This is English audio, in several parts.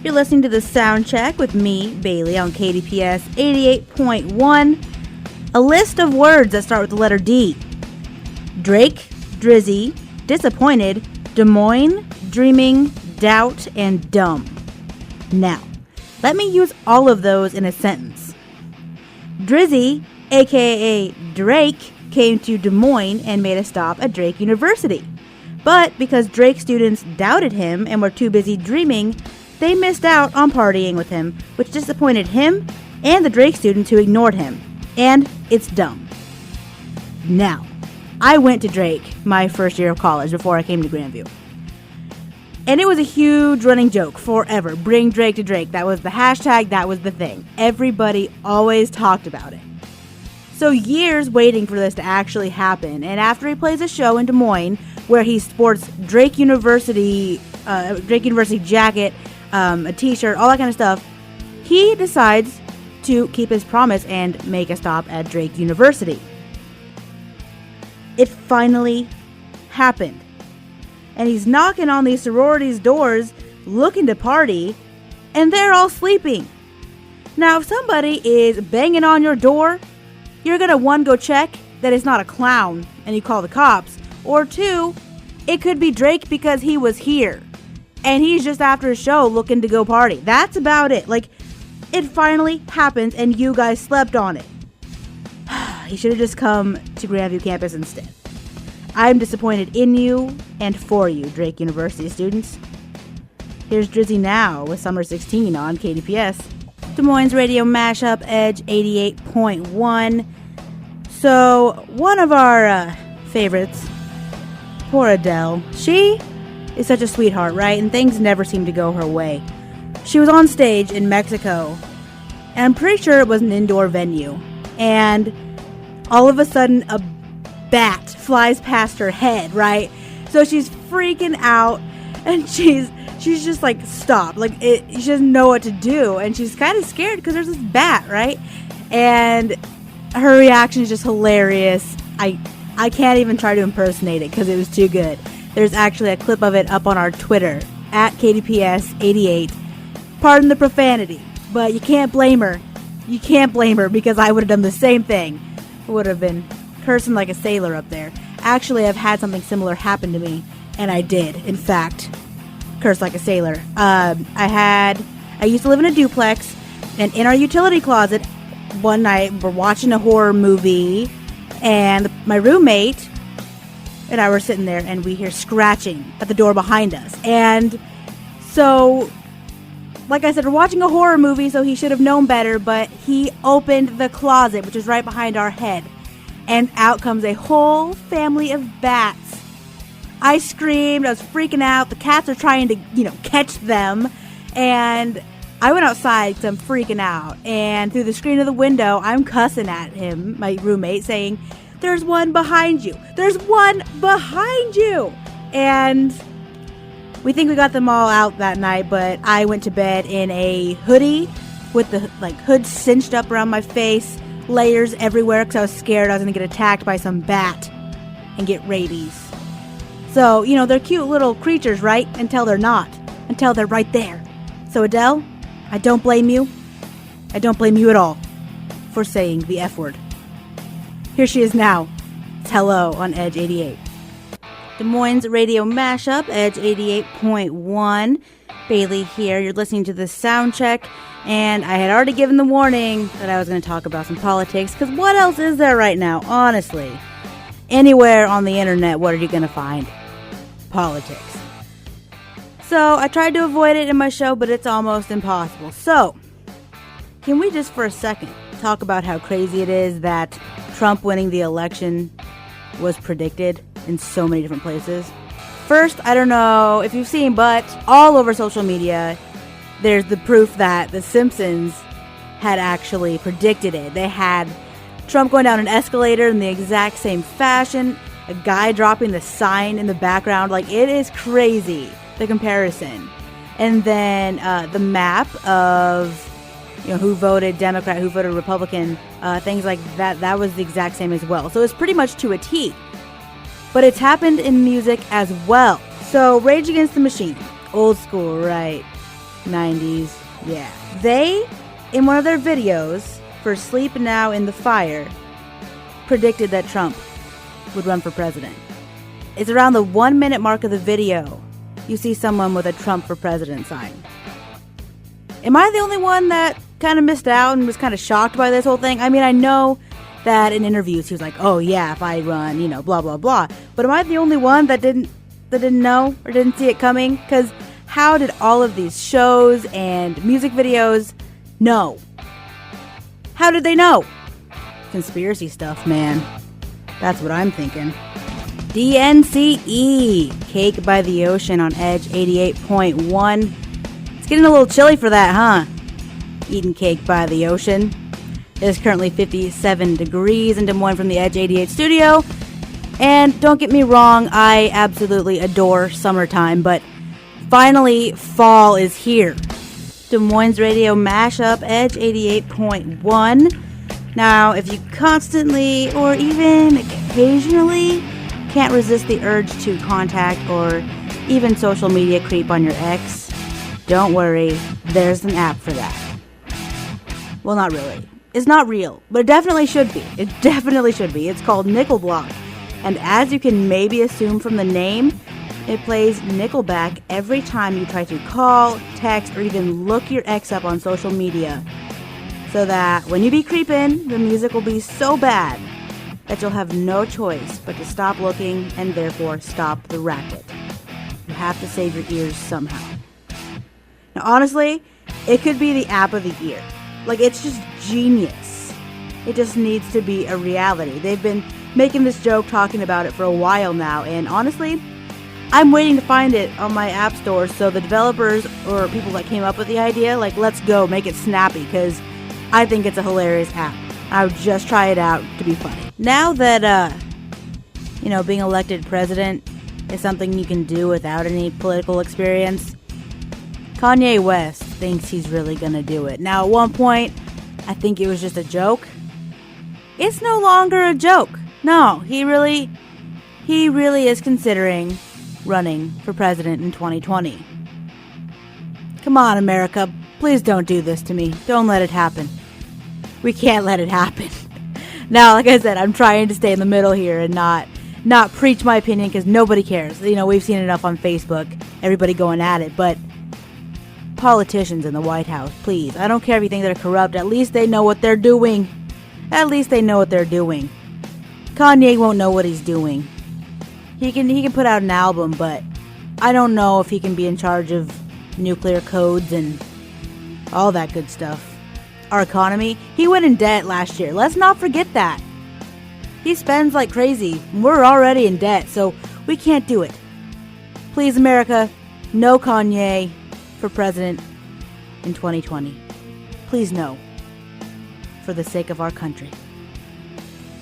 You're listening to the Soundcheck with me, Bailey, on KDPS 88.1. A list of words that start with the letter D. Drake, Drizzy, disappointed, Des Moines, dreaming, doubt, and dumb. Now, let me use all of those in a sentence. Drizzy, aka Drake, came to Des Moines and made a stop at Drake University. But because Drake students doubted him and were too busy dreaming, they missed out on partying with him, which disappointed him and the Drake students who ignored him. And it's dumb. Now, I went to Drake my first year of college before I came to Grandview. And it was a huge running joke forever. Bring Drake to Drake. That was the hashtag. That was the thing. Everybody always talked about it. So years waiting for this to actually happen. And after he plays a show in Des Moines where he sports Drake University jacket, a t-shirt, all that kind of stuff, he decides to keep his promise and make a stop at Drake University. It finally happened. And he's knocking on these sororities' doors looking to party, and they're all sleeping. Now, if somebody is banging on your door, you're going to, one, go check that it's not a clown and you call the cops, or two, it could be Drake because he was here and he's just after a show looking to go party. That's about it. Like, it finally happens and you guys slept on it. He should have just come to Grandview campus instead. I'm disappointed in you and for you, Drake University students. Here's Drizzy now with Summer 16 on KDPS. Des Moines Radio Mashup, Edge 88.1. So, one of our favorites, poor Adele. She is such a sweetheart, right? And things never seem to go her way. She was on stage in Mexico, and I'm pretty sure it was an indoor venue. And all of a sudden, a bat flies past her head, right? So she's freaking out, and she's just like, stop. Like, she doesn't know what to do, and she's kind of scared because there's this bat, right? And her reaction is just hilarious. I can't even try to impersonate it because it was too good. There's actually a clip of it up on our Twitter, at KDPS88. Pardon the profanity, but you can't blame her. You can't blame her because I would have done the same thing. Would have been cursing like a sailor up there. Actually, I've had something similar happen to me, and I did, in fact, curse like a sailor. I used to live in a duplex, and in our utility closet, one night, we're watching a horror movie, and my roommate and I were sitting there, and we hear scratching at the door behind us. And so, like I said, we're watching a horror movie, so he should have known better, but he opened the closet, which is right behind our head, and out comes a whole family of bats. I screamed, I was freaking out, the cats are trying to, catch them, and I went outside because I'm freaking out, and through the screen of the window, I'm cussing at him, my roommate, saying, "There's one behind you! There's one behind you!" And we think we got them all out that night, but I went to bed in a hoodie with the hood cinched up around my face, layers everywhere because I was scared I was going to get attacked by some bat and get rabies. So, they're cute little creatures, right? Until they're not. Until they're right there. So, Adele, I don't blame you. I don't blame you at all for saying the F word. Here she is now. It's Hello on Edge 88. Des Moines Radio Mashup, Edge 88.1. Bailey here. You're listening to the Soundcheck, and I had already given the warning that I was going to talk about some politics, because what else is there right now, honestly? Anywhere on the internet, what are you going to find? Politics. So, I tried to avoid it in my show, but it's almost impossible. So, can we just for a second talk about how crazy it is that Trump winning the election was predicted in so many different places? First, I don't know if you've seen, but all over social media, there's the proof that The Simpsons had actually predicted it. They had Trump going down an escalator in the exact same fashion, a guy dropping the sign in the background. Like, it is crazy, the comparison. And then the map of who voted Democrat, who voted Republican, things like that, that was the exact same as well. So it's pretty much to a T. But it's happened in music as well. So Rage Against the Machine, old school, right? 90s, yeah. They, in one of their videos for Sleep Now in the Fire, predicted that Trump would run for president. It's around the 1 minute mark of the video. You see someone with a Trump for president sign. Am I the only one that kind of missed out and was kind of shocked by this whole thing? I mean, I know that in interviews he was like, oh yeah, if I run, blah, blah, blah. But am I the only one that didn't know or didn't see it coming? Because how did all of these shows and music videos know? How did they know? Conspiracy stuff, man. That's what I'm thinking. DNCE, Cake by the Ocean on Edge 88.1. It's getting a little chilly for that, huh? Eating cake by the ocean. It is currently 57 degrees in Des Moines from the Edge 88 studio. And don't get me wrong, I absolutely adore summertime, but finally fall is here. Des Moines Radio Mashup, Edge 88.1. Now, if you constantly or even occasionally can't resist the urge to contact or even social media creep on your ex, don't worry, there's an app for that. Well, not really. It's not real, but it definitely should be. It definitely should be. It's called Nickel Block. And as you can maybe assume from the name, it plays Nickelback every time you try to call, text, or even look your ex up on social media. So that when you be creeping, the music will be so bad that you'll have no choice but to stop looking and therefore stop the racket. You have to save your ears somehow. Now, honestly, it could be the app of the year. Like, it's just genius. It just needs to be a reality. They've been making this joke, talking about it for a while now, and honestly, I'm waiting to find it on my app store so the developers or people that came up with the idea, like, let's go, make it snappy, because I think it's a hilarious app. I would just try it out to be funny. Now that, being elected president is something you can do without any political experience, Kanye West thinks he's really gonna do it. Now, at one point, I think it was just a joke. It's no longer a joke. No, he really is considering running for president in 2020. Come on, America. Please don't do this to me. Don't let it happen. We can't let it happen. Now, like I said, I'm trying to stay in the middle here and not preach my opinion because nobody cares. We've seen enough on Facebook. Everybody going at it, but politicians in the White House, please. I don't care if you think they're corrupt. At least they know what they're doing. At least they know what they're doing. Kanye won't know what he's doing. He can put out an album, but I don't know if he can be in charge of nuclear codes and all that good stuff. Our economy, he went in debt last year. Let's not forget that. He spends like crazy. We're already in debt, so we can't do it. Please, America, no Kanye for president in 2020. Please no. For the sake of our country.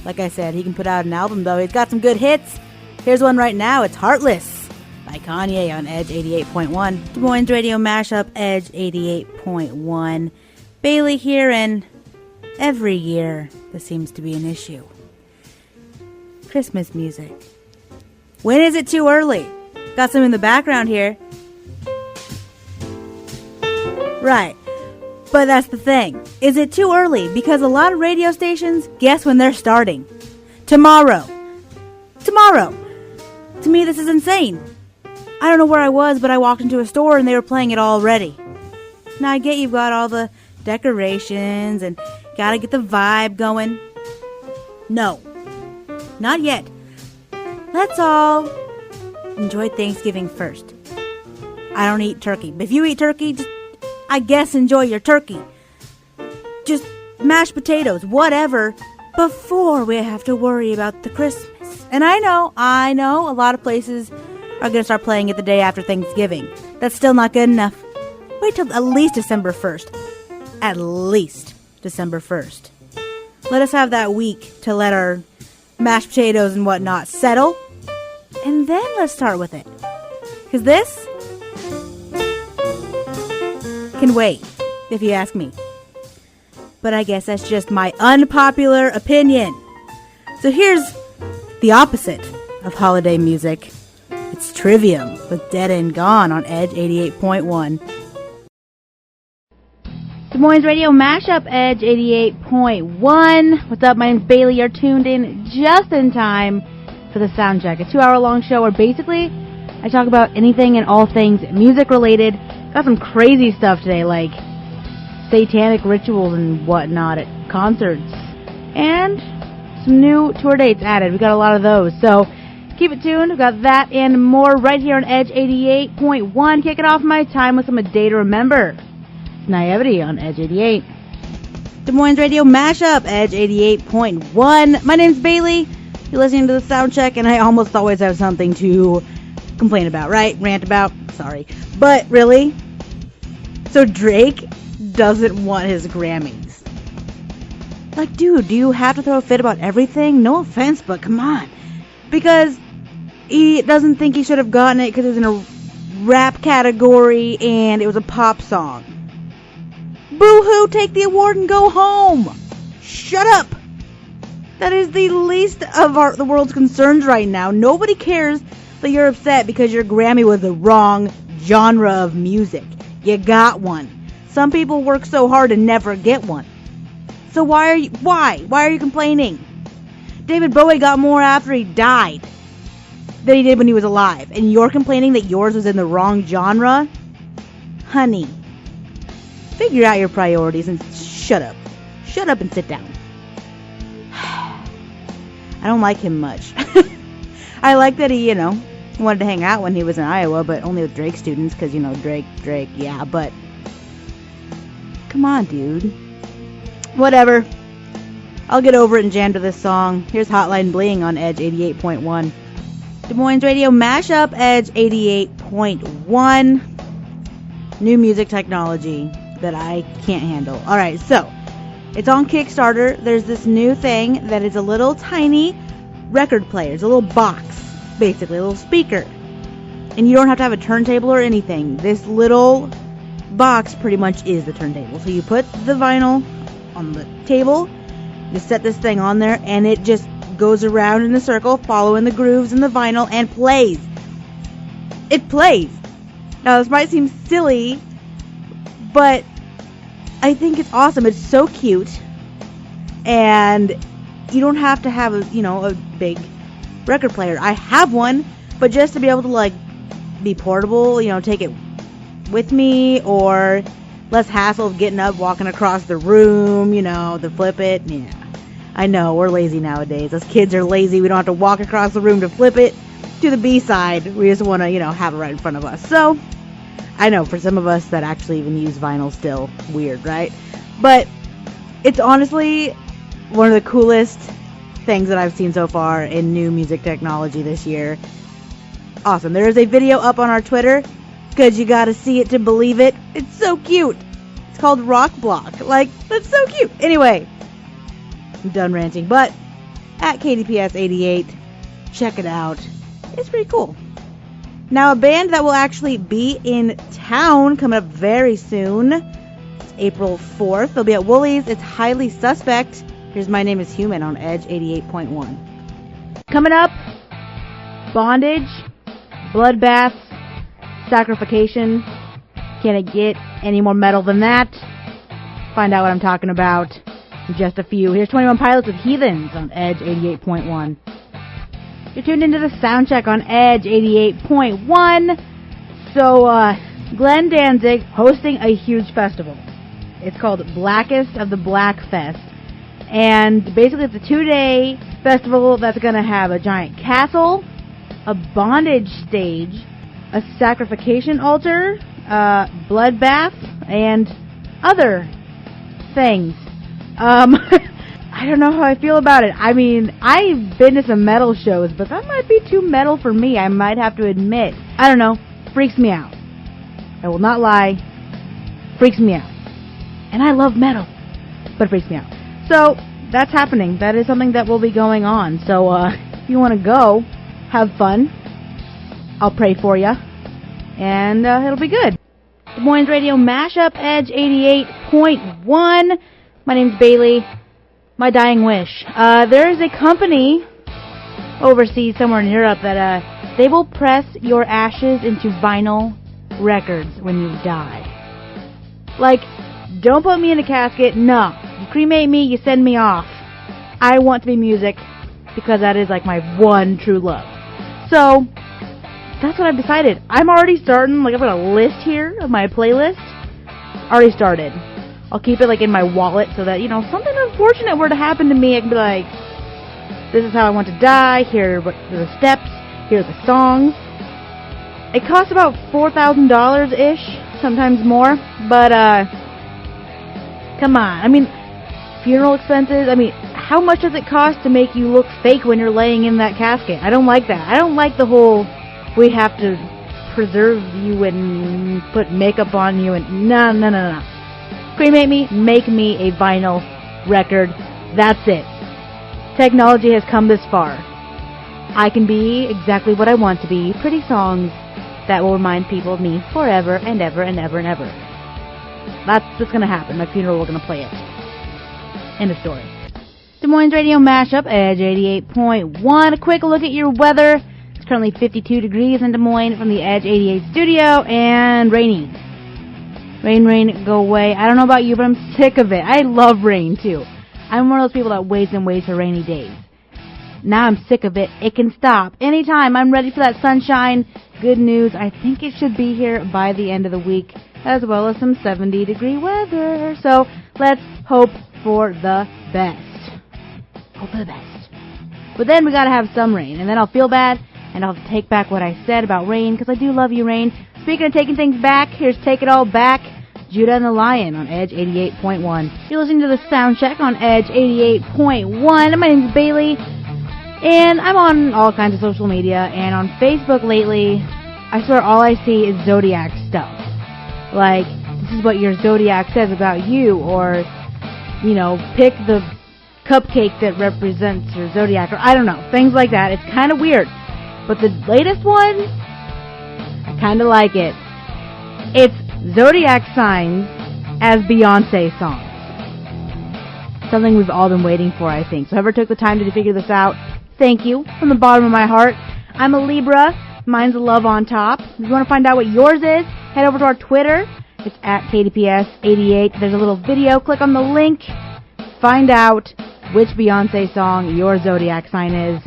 Like I said, he can put out an album though. He's got some good hits. Here's one right now. It's Heartless by Kanye on Edge 88.1. Des Moines Radio Mashup, Edge 88.1. Bailey here, and every year this seems to be an issue. Christmas music. When is it too early? Got some in the background here. Right. But that's the thing. Is it too early? Because a lot of radio stations, guess when they're starting? Tomorrow. Tomorrow. To me, this is insane. I don't know where I was, but I walked into a store and they were playing it already. Now I get you've got all the decorations and gotta get the vibe going. No. Not yet. Let's all enjoy Thanksgiving first. I don't eat turkey. But if you eat turkey, just, I guess, enjoy your turkey. Just mashed potatoes, whatever, before we have to worry about the Christmas. And I know, a lot of places are going to start playing it the day after Thanksgiving. That's still not good enough. Wait till at least December 1st. At least December 1st. Let us have that week to let our mashed potatoes and whatnot settle. And then let's start with it. Because this can wait, if you ask me. But I guess that's just my unpopular opinion. So here's the opposite of holiday music. It's Trivium with Dead and Gone on Edge 88.1. Moines Radio Mashup, Edge 88.1. What's up? My name's Bailey. You're tuned in just in time for the Soundcheck, a 2-hour-long show where basically I talk about anything and all things music-related. Got some crazy stuff today, like satanic rituals and whatnot at concerts. And some new tour dates added. We got a lot of those, so keep it tuned. We've got that and more right here on Edge 88.1. Kicking off my time with some A Day to Remember. It's Naivety on Edge 88. Des Moines Radio Mashup, Edge 88.1. My name's Bailey. You're listening to the Soundcheck, and I almost always have something to complain about, right? Rant about. Sorry. But really? So Drake doesn't want his Grammys. Like, dude, do you have to throw a fit about everything? No offense, but come on. Because he doesn't think he should have gotten it because it was in a rap category and it was a pop song. Boo-hoo, take the award and go home. Shut up. That is the least of the world's concerns right now. Nobody cares that you're upset because your Grammy was the wrong genre of music. You got one. Some people work so hard and never get one. So why are you complaining? David Bowie got more after he died than he did when he was alive. And you're complaining that yours was in the wrong genre? Honey, figure out your priorities and shut up. Shut up and sit down. I don't like him much. I like that he, wanted to hang out when he was in Iowa, but only with Drake students, because, Drake, yeah, but come on, dude. Whatever. I'll get over it and jam to this song. Here's Hotline Bling on Edge 88.1. Des Moines Radio Mashup, Edge 88.1. New music technology that I can't handle. Alright, so it's on Kickstarter. There's this new thing that is a little tiny record player. It's a little box, basically, a little speaker. And you don't have to have a turntable or anything. This little box pretty much is the turntable. So you put the vinyl on the table, you set this thing on there, and it just goes around in a circle, following the grooves in the vinyl, and plays. It plays. Now, this might seem silly, but I think it's awesome. It's so cute, and you don't have to have a big record player. I have one, but just to be able to be portable, take it with me, or less hassle of getting up, walking across the room, to flip it. Yeah, I know, we're lazy nowadays. Us kids are lazy. We don't have to walk across the room to flip it to the B-side. We just want to, have it right in front of us. So, I know, for some of us that actually even use vinyl still, weird, right? But it's honestly one of the coolest things that I've seen so far in new music technology this year. Awesome. There is a video up on our Twitter, because you gotta see it to believe it. It's so cute. It's called Rock Block. That's so cute. Anyway, I'm done ranting, but at KDPS 88, check it out. It's pretty cool. Now, a band that will actually be in town coming up very soon. It's April 4th. They'll be at Woolies. It's Highly Suspect. Here's My Name is Human on Edge 88.1. Coming up, Bondage, Bloodbath, Sacrification. Can it get any more metal than that? Find out what I'm talking about in just a few. Here's 21 Pilots with Heathens on Edge 88.1. You're tuned into the Soundcheck on Edge 88.1. So, Glenn Danzig hosting a huge festival. It's called Blackest of the Black Fest. And basically it's a 2-day festival that's going to have a giant castle, a bondage stage, a sacrification altar, bloodbath, and other things. I don't know how I feel about it. I mean, I've been to some metal shows, but that might be too metal for me, I might have to admit. I don't know. Freaks me out. I will not lie. Freaks me out. And I love metal, but it freaks me out. So, that's happening. That is something that will be going on. So, if you want to go, have fun. I'll pray for you, and it'll be good. Des Moines Radio Mashup, Edge 88.1. My name's Bailey. My dying wish. There is a company overseas somewhere in Europe that they will press your ashes into vinyl records when you die. Like, Don't put me in a casket. No. You cremate me, you send me off. I want to be music because that is like my one true love. So, that's what I've decided. I'm already starting, like I've got a list here of my playlist. Already started. I'll keep it like in my wallet so that, something unfortunate were to happen to me, I can be like, this is how I want to die, here are the steps, here are the songs. It costs about $4,000-ish, sometimes more, but, come on. I mean, funeral expenses, how much does it cost to make you look fake when you're laying in that casket? I don't like that. I don't like the whole, we have to preserve you and put makeup on you and no. Cremate me, make me a vinyl record. That's it. Technology has come this far. I can be exactly what I want to be. Pretty songs that will remind people of me forever and ever and ever and ever. That's what's going to happen. My funeral, we're going to play it. End of story. Des Moines Radio Mashup, Edge 88.1. A quick look at your weather. It's currently 52 degrees in Des Moines from the Edge 88 studio and raining. Rain, go away. I don't know about you, but I'm sick of it. I love rain, too. I'm one of those people that waits and waits for rainy days. Now I'm sick of it. It can stop anytime. I'm ready for that sunshine. Good news, I think it should be here by the end of the week, as well as some 70-degree weather. So let's hope for the best. Hope for the best. But then we gotta have some rain, and then I'll feel bad, and I'll take back what I said about rain, because I do love you, rain. Speaking of taking things back, here's Take It All Back, Judah and the Lion on Edge 88.1. You're listening to the Soundcheck on Edge 88.1. My name's Bailey, and I'm on all kinds of social media, and on Facebook lately, I swear all I see is Zodiac stuff. Like, this is what your Zodiac says about you, or, pick the cupcake that represents your Zodiac, or I don't know, things like that. It's kind of weird. But the latest one, I kind of like it. It's Zodiac signs as Beyonce songs. Something we've all been waiting for, I think. So whoever took the time to figure this out, thank you from the bottom of my heart. I'm a Libra. Mine's a love on top. If you want to find out what yours is, head over to our Twitter. It's at KDPS88. There's a little video. Click on the link. Find out which Beyonce song your Zodiac sign is.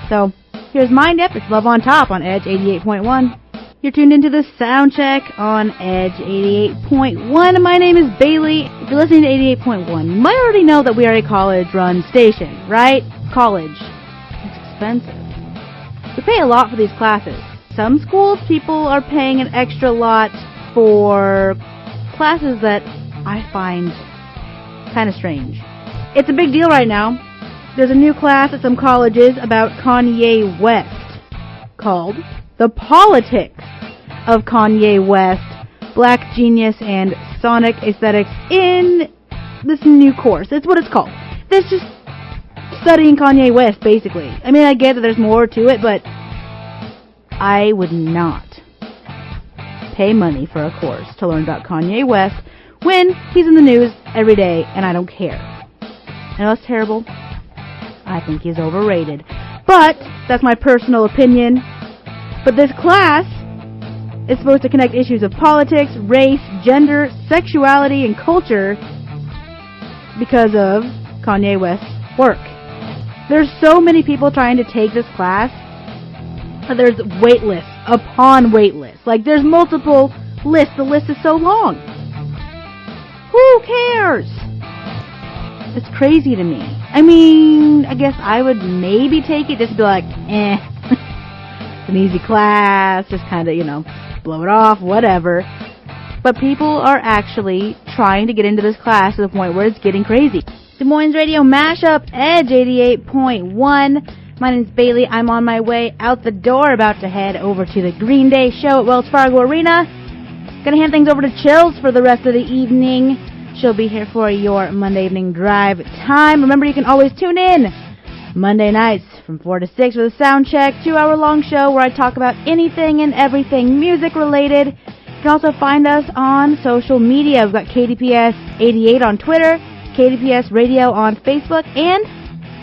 So here's mine. Yep, it's Love on Top on Edge 88.1. You're tuned into the Soundcheck on Edge 88.1. My name is Bailey. If you're listening to 88.1, you might already know that we are a college-run station, right? College. It's expensive. We pay a lot for these classes. Some schools, people are paying an extra lot for classes that I find kind of strange. It's a big deal right now. There's a new class at some colleges about Kanye West called The Politics of Kanye West, Black Genius and Sonic Aesthetics in this new course. That's what it's called. It's just studying Kanye West, basically. I get that there's more to it, but I would not pay money for a course to learn about Kanye West when he's in the news every day and I don't care. I know that's terrible. I think he's overrated. But that's my personal opinion. But this class is supposed to connect issues of politics, race, gender, sexuality, and culture because of Kanye West's work. There's so many people trying to take this class. There's wait lists upon wait lists. Like, there's multiple lists. The list is so long. Who cares? It's crazy to me. I guess I would maybe take it just to be like, it's an easy class, just kind of, blow it off, whatever. But people are actually trying to get into this class to the point where it's getting crazy. Des Moines Radio Mashup, Edge 88.1. My name's Bailey. I'm on my way out the door, about to head over to the Green Day show at Wells Fargo Arena. Gonna hand things over to Chills for the rest of the evening. She'll be here for your Monday evening drive time. Remember, you can always tune in Monday nights from 4 to 6 for the Soundcheck, 2-hour-long show where I talk about anything and everything music-related. You can also find us on social media. We've got KDPS 88 on Twitter, KDPS Radio on Facebook, and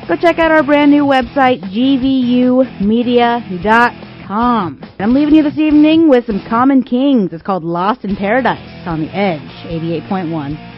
go check out our brand new website, gvumedia.com. I'm leaving you this evening with some Common Kings. It's called Lost in Paradise on the Edge 88.1.